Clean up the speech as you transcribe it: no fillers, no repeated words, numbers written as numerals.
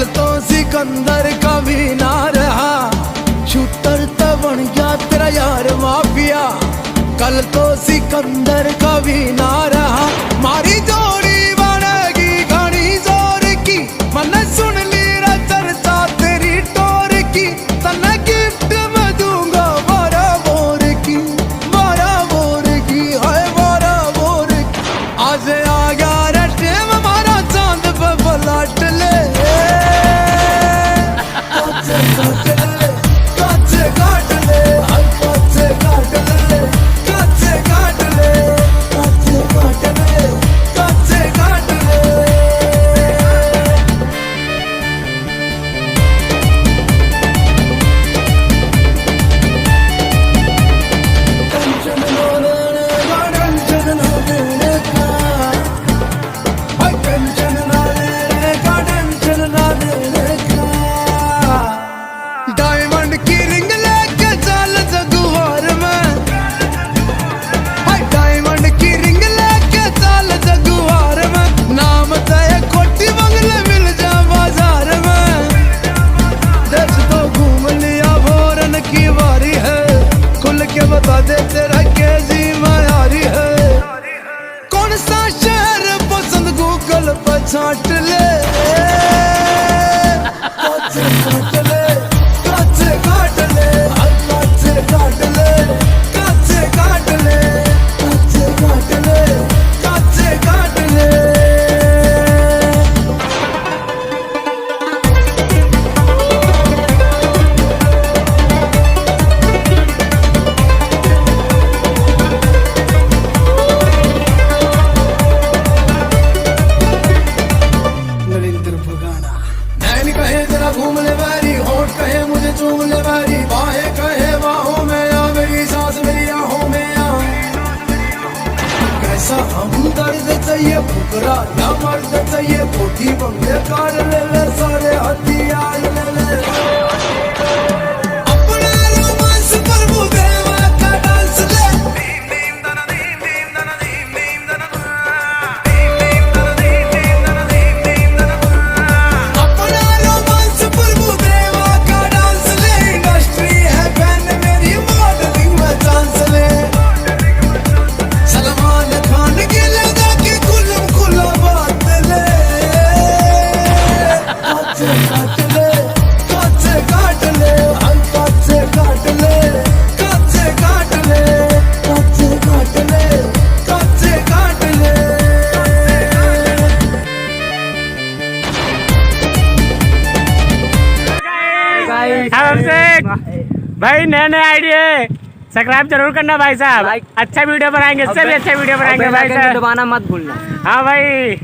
कल तो सिकंदर का भी ना रहा, शूटर तो बन गया तेरा यार माफिया। कल तो सिकंदर का भी ना रहा, मारी जोड़ी बनेगी घनी जोर की। मैंने सुन ली रा चर्चा तेरी टोर की, तन्ने गिफ्ट में दूंगा 12 बोर की, 12 बोर की, हाय 12 बोर की। आज आ गया रे टेम हमारा चांद पे पलट ले, काचे काट ले, काचे काट ले, काचे काट ले, काचे काट ले, काचे काट ले। टेंशन ना लेने का, टेंशन ना देने का, हाय टेंशन ना लेने का, टेंशन ना देने का। डायमंड की रिंग लेके चल जगुआर में, हाय डायमंड की रिंग लेके चल जगुआर में। नाम तय कोठी बंगले मिल जा बाजार में। देश तो घूम लिया भोरन की बारी है, खुल के बता दे तेरा कैसी मायारी है। कौन सा शहर पसंद गूगल पर छांट ले, काचे काट ले, काचे काट ले, काचे काट ले, काचे काट ले, काचे काट ले, काचे काट ले। नरेंद्र भगाना नैन कहे तेरा घूम ले बारी, होठ कहे मुझे चूम ले बारी, बाहें कहे बाहों में आ, मेरी सांस मेरी आहों में आ। कैसा हमदर्द चाहिए फुकरा या मर्द चाहिए, कोठी बंगले कार ले ले, सारे हथियार ले ले। अपना रोमांस प्रभुदेवा का डांस ले, अपना रोमांस प्रभुदेवा का डांस ले। इंडस्ट्री है फैन मेरी, मॉडलिंग में चांस ले। सलमान खान की लगा के खुल्लम खुल्ला बात ले, काचे काट ले, काचे काट ले, काचे काट ले, काचे काट ले, काचे काट ले, काचे काट ले। भाई नए नए आइडिया सब्सक्राइब जरूर करना भाई साहब। अच्छा वीडियो बनाएंगे, इससे भी अच्छा वीडियो बनाएंगे भाई साहब। दबाना मत भूलना। हाँ भाई।